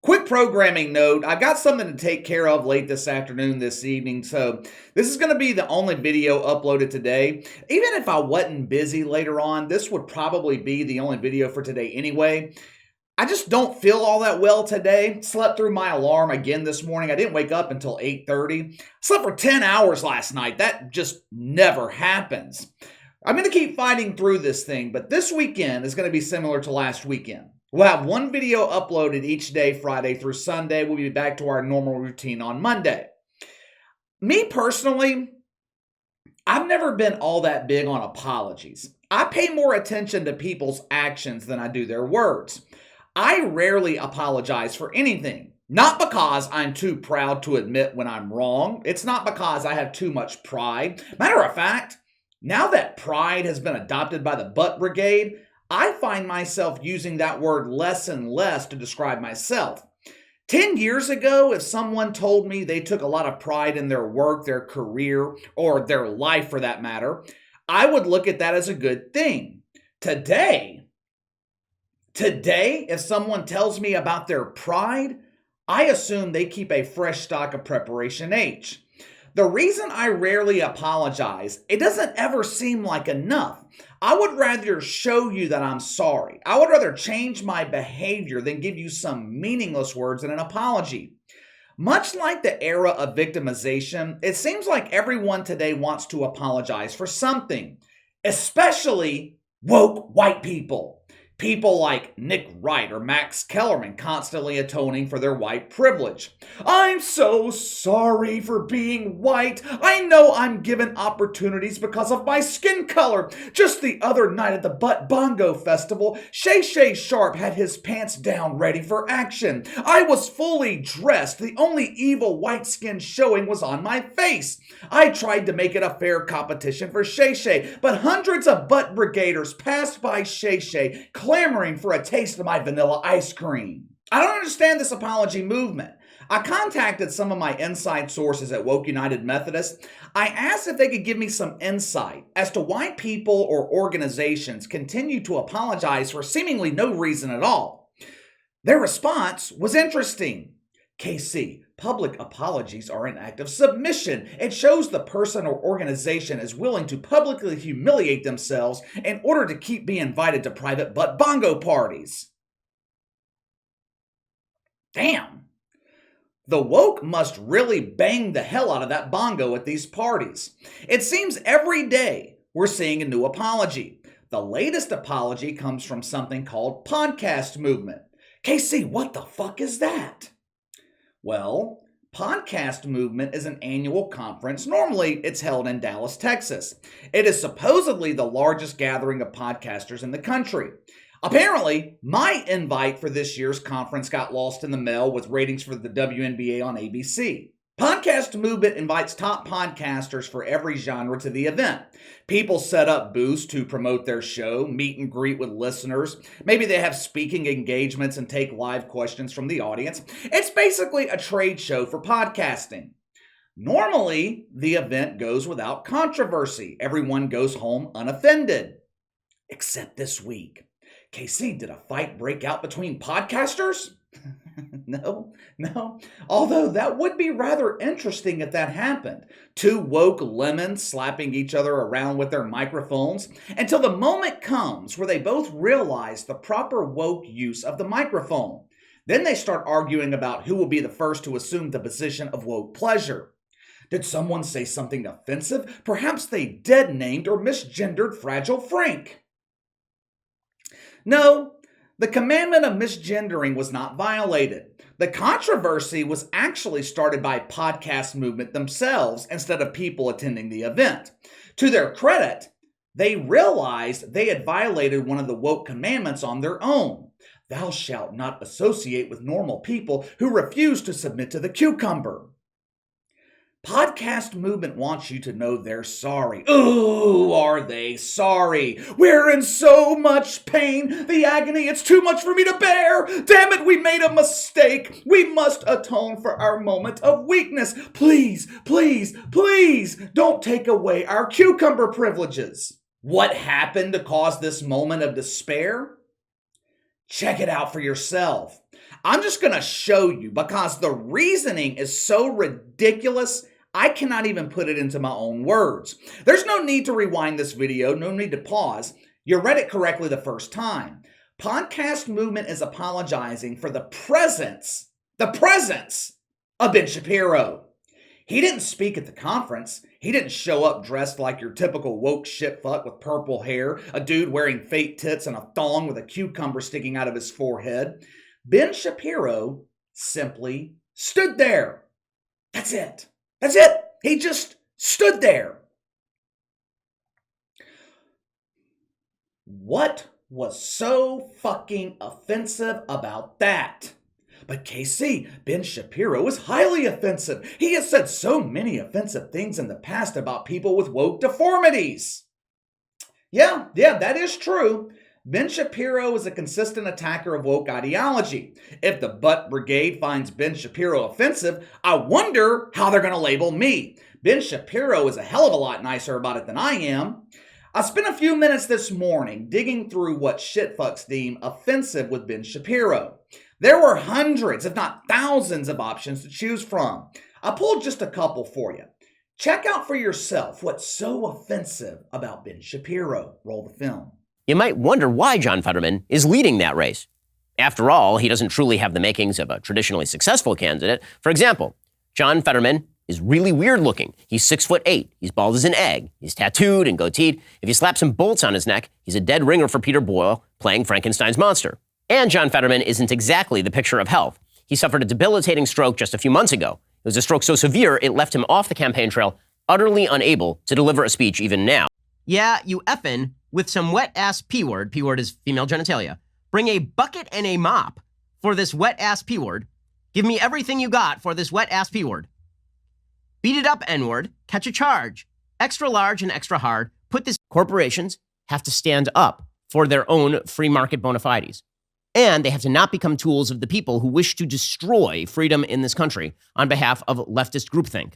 Quick programming note, I got something to take care of late this afternoon, this evening, so this is going to be the only video uploaded today. Even if I wasn't busy later on, this would probably be the only video for today anyway. I just don't feel all that well today. Slept through my alarm again this morning. I didn't wake up until 8:30. Slept for 10 hours last night. That just never happens. I'm going to keep fighting through this thing, but this weekend is going to be similar to last weekend. We'll have one video uploaded each day, Friday through Sunday. We'll be back to our normal routine on Monday. Me personally, I've never been all that big on apologies. I pay more attention to people's actions than I do their words. I rarely apologize for anything. Not because I'm too proud to admit when I'm wrong. It's not because I have too much pride. Matter of fact, now that pride has been adopted by the butt brigade, I find myself using that word less and less to describe myself. 10 years ago, if someone told me they took a lot of pride in their work, their career, or their life for that matter, I would look at that as a good thing. Today, if someone tells me about their pride, I assume they keep a fresh stock of Preparation H. The reason I rarely apologize, it doesn't ever seem like enough. I would rather show you that I'm sorry. I would rather change my behavior than give you some meaningless words in an apology. Much like the era of victimization, it seems like everyone today wants to apologize for something, especially woke white people. People like Nick Wright or Max Kellerman constantly atoning for their white privilege. I'm so sorry for being white. I know I'm given opportunities because of my skin color. Just the other night at the Butt Bongo Festival, Shay Shay Sharp had his pants down ready for action. I was fully dressed. The only evil white skin showing was on my face. I tried to make it a fair competition for Shay Shay, but hundreds of butt brigaders passed by Shay Shay clamoring for a taste of my vanilla ice cream. I don't understand this apology movement. I contacted some of my inside sources at Woke United Methodist. I asked if they could give me some insight as to why people or organizations continue to apologize for seemingly no reason at all. Their response was interesting. KC, public apologies are an act of submission. It shows the person or organization is willing to publicly humiliate themselves in order to keep being invited to private butt bongo parties. Damn. The woke must really bang the hell out of that bongo at these parties. It seems every day we're seeing a new apology. The latest apology comes from something called podcast movement. KC, what the fuck is that? Well, Podcast Movement is an annual conference. Normally, it's held in Dallas, Texas. It is supposedly the largest gathering of podcasters in the country. Apparently, my invite for this year's conference got lost in the mail with ratings for the WNBA on ABC. Podcast Movement invites top podcasters for every genre to the event. People set up booths to promote their show, meet and greet with listeners. Maybe they have speaking engagements and take live questions from the audience. It's basically a trade show for podcasting. Normally, the event goes without controversy. Everyone goes home unoffended. Except this week. KC, did a fight break out between podcasters? No. Although that would be rather interesting if that happened. Two woke lemons slapping each other around with their microphones until the moment comes where they both realize the proper woke use of the microphone. Then they start arguing about who will be the first to assume the position of woke pleasure. Did someone say something offensive? Perhaps they dead-named or misgendered Fragile Frank. No, the commandment of misgendering was not violated. The controversy was actually started by Podcast Movement themselves instead of people attending the event. To their credit, they realized they had violated one of the woke commandments on their own. Thou shalt not associate with normal people who refuse to submit to the cucumber. Podcast Movement wants you to know they're sorry. Ooh, are they sorry? We're in so much pain. The agony, it's too much for me to bear. Damn it, we made a mistake. We must atone for our moment of weakness. Please, please, please don't take away our cucumber privileges. What happened to cause this moment of despair? Check it out for yourself. I'm just going to show you because the reasoning is so ridiculous, I cannot even put it into my own words. There's no need to rewind this video, no need to pause. You read it correctly the first time. Podcast Movement is apologizing for the presence of Ben Shapiro. He didn't speak at the conference. He didn't show up dressed like your typical woke shitfuck with purple hair, a dude wearing fake tits and a thong with a cucumber sticking out of his forehead. Ben Shapiro simply stood there. That's it. That's it. He just stood there. What was so fucking offensive about that? But KC, Ben Shapiro is highly offensive. He has said so many offensive things in the past about people with woke deformities. Yeah, that is true. Ben Shapiro is a consistent attacker of woke ideology. If the Butt Brigade finds Ben Shapiro offensive, I wonder how they're going to label me. Ben Shapiro is a hell of a lot nicer about it than I am. I spent a few minutes this morning digging through what shitfucks deem offensive with Ben Shapiro. There were hundreds, if not thousands, of options to choose from. I pulled just a couple for you. Check out for yourself what's so offensive about Ben Shapiro. Roll the film. You might wonder why John Fetterman is leading that race. After all, he doesn't truly have the makings of a traditionally successful candidate. For example, John Fetterman is really weird looking. He's 6'8". He's bald as an egg. He's tattooed and goateed. If you slap some bolts on his neck, he's a dead ringer for Peter Boyle playing Frankenstein's monster. And John Fetterman isn't exactly the picture of health. He suffered a debilitating stroke just a few months ago. It was a stroke so severe, it left him off the campaign trail, utterly unable to deliver a speech even now. Yeah, you effin' with some wet-ass P-word. P-word is female genitalia. Bring a bucket and a mop for this wet-ass P-word. Give me everything you got for this wet-ass P-word. Beat it up, N-word. Catch a charge. Extra large and extra hard. Put this... Corporations have to stand up for their own free market bona fides. And they have to not become tools of the people who wish to destroy freedom in this country on behalf of leftist groupthink.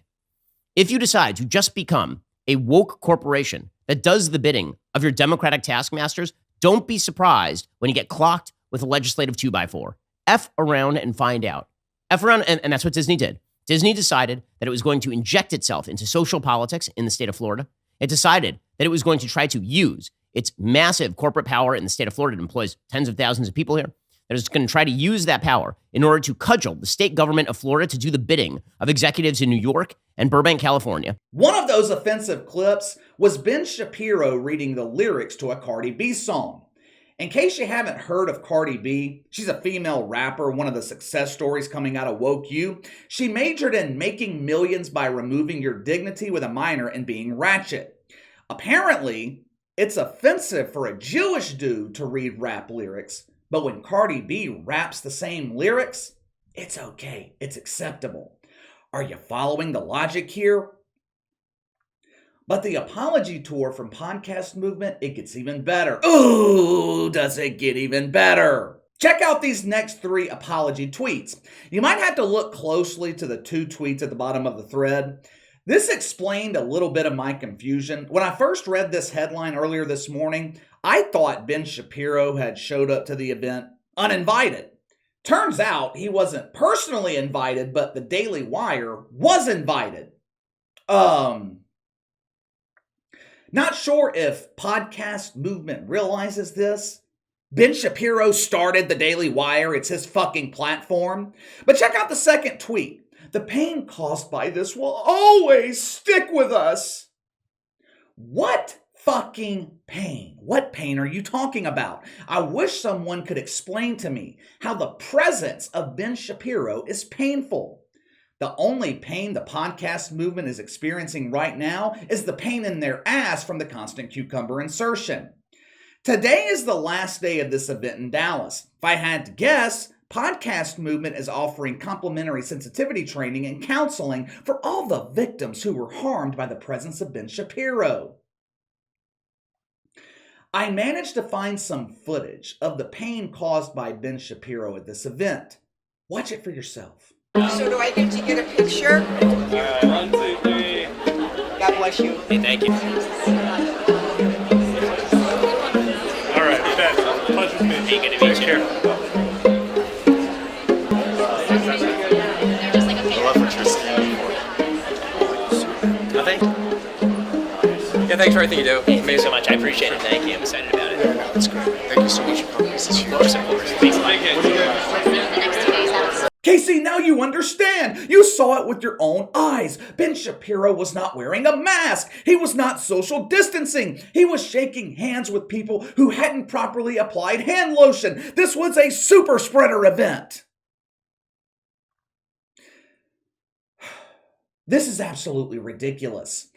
If you decide to just become a woke corporation that does the bidding of your democratic taskmasters, don't be surprised when you get clocked with a legislative 2x4. F around and find out. F around, and that's what Disney did. Disney decided that it was going to inject itself into social politics in the state of Florida. It decided that it was going to try to use its massive corporate power in the state of Florida. It employs tens of thousands of people here. That is going to try to use that power in order to cudgel the state government of Florida to do the bidding of executives in New York and Burbank, California. One of those offensive clips was Ben Shapiro reading the lyrics to a Cardi B song. In case you haven't heard of Cardi B, she's a female rapper, one of the success stories coming out of Woke U. She majored in making millions by removing your dignity with a minor and being ratchet. Apparently, it's offensive for a Jewish dude to read rap lyrics, but when Cardi B raps the same lyrics, it's okay, it's acceptable. Are you following the logic here? But the apology tour from Podcast Movement, it gets even better. Ooh, does it get even better? Check out these next 3 apology tweets. You might have to look closely to the 2 tweets at the bottom of the thread. This explained a little bit of my confusion. When I first read this headline earlier this morning, I thought Ben Shapiro had showed up to the event uninvited. Turns out he wasn't personally invited, but the Daily Wire was invited. Not sure if Podcast Movement realizes this. Ben Shapiro started the Daily Wire. It's his fucking platform. But check out the second tweet. The pain caused by this will always stick with us. What fucking pain? What pain are you talking about? I wish someone could explain to me how the presence of Ben Shapiro is painful. The only pain the Podcast Movement is experiencing right now is the pain in their ass from the constant cucumber insertion. Today is the last day of this event in Dallas. If I had to guess, Podcast Movement is offering complimentary sensitivity training and counseling for all the victims who were harmed by the presence of Ben Shapiro. I managed to find some footage of the pain caused by Ben Shapiro at this event. Watch it for yourself. So do I get to get a picture? 1, 2, 3. God bless you. Hey, thank you. All right, Ben. Pleasure's me. Hey, good to meet you. Take care. thanks for everything you do. Hey, thanks so much. I appreciate it. Thank you. I'm excited about it. Yeah, no, it's great. Thank you so much for coming. This is huge. Of course. Thanks a lot. Casey, now you understand. You saw it with your own eyes. Ben Shapiro was not wearing a mask. He was not social distancing. He was shaking hands with people who hadn't properly applied hand lotion. This was a super spreader event. This is absolutely ridiculous.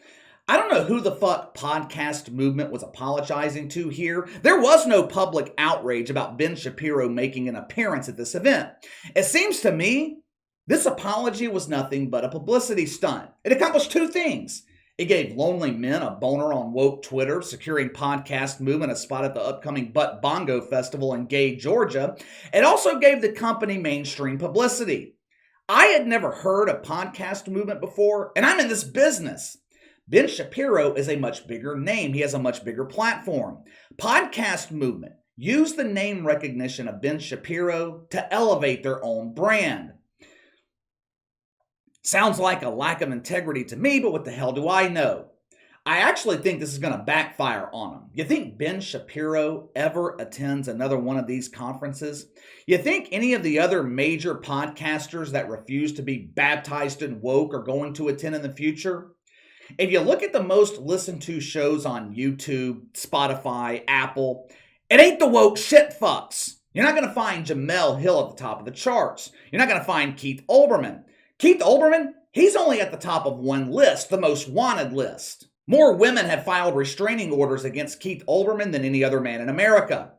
I don't know who the fuck podcast movement was apologizing to here. There was no public outrage about Ben Shapiro making an appearance at this event. It seems to me this apology was nothing but a publicity stunt. It accomplished two things. It gave lonely men a boner on woke Twitter, securing podcast movement a spot at the upcoming Butt Bongo Festival in Gay, Georgia. It also gave the company mainstream publicity. I had never heard of podcast movement before, and I'm in this business. Ben Shapiro is a much bigger name. He has a much bigger platform. Podcast movement used the name recognition of Ben Shapiro to elevate their own brand. Sounds like a lack of integrity to me, but what the hell do I know? I actually think this is going to backfire on him. You think Ben Shapiro ever attends another one of these conferences? You think any of the other major podcasters that refuse to be baptized in woke are going to attend in the future? If you look at the most listened to shows on YouTube, Spotify, Apple, it ain't the woke shit fucks. You're not going to find Jamel Hill at the top of the charts. You're not going to find Keith Olbermann. Keith Olbermann, he's only at the top of one list, the most wanted list. More women have filed restraining orders against Keith Olbermann than any other man in America.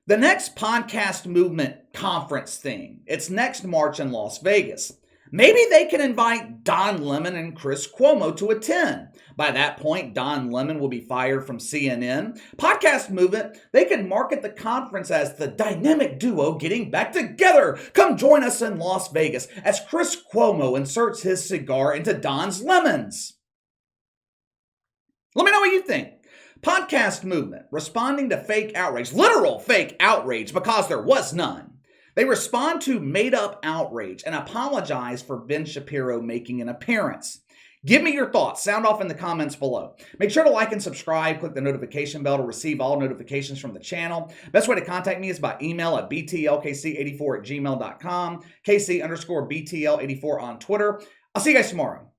The next podcast movement conference thing, it's next March in Las Vegas. Maybe they can invite Don Lemon and Chris Cuomo to attend. By that point, Don Lemon will be fired from CNN. Podcast movement, they can market the conference as the dynamic duo getting back together. Come join us in Las Vegas as Chris Cuomo inserts his cigar into Don's lemons. Let me know what you think. Podcast movement, responding to fake outrage, literal fake outrage because there was none. They respond to made-up outrage and apologize for Ben Shapiro making an appearance. Give me your thoughts. Sound off in the comments below. Make sure to like and subscribe. Click the notification bell to receive all notifications from the channel. Best way to contact me is by email at btlkc84@gmail.com, KC_BTL84 on Twitter. I'll see you guys tomorrow.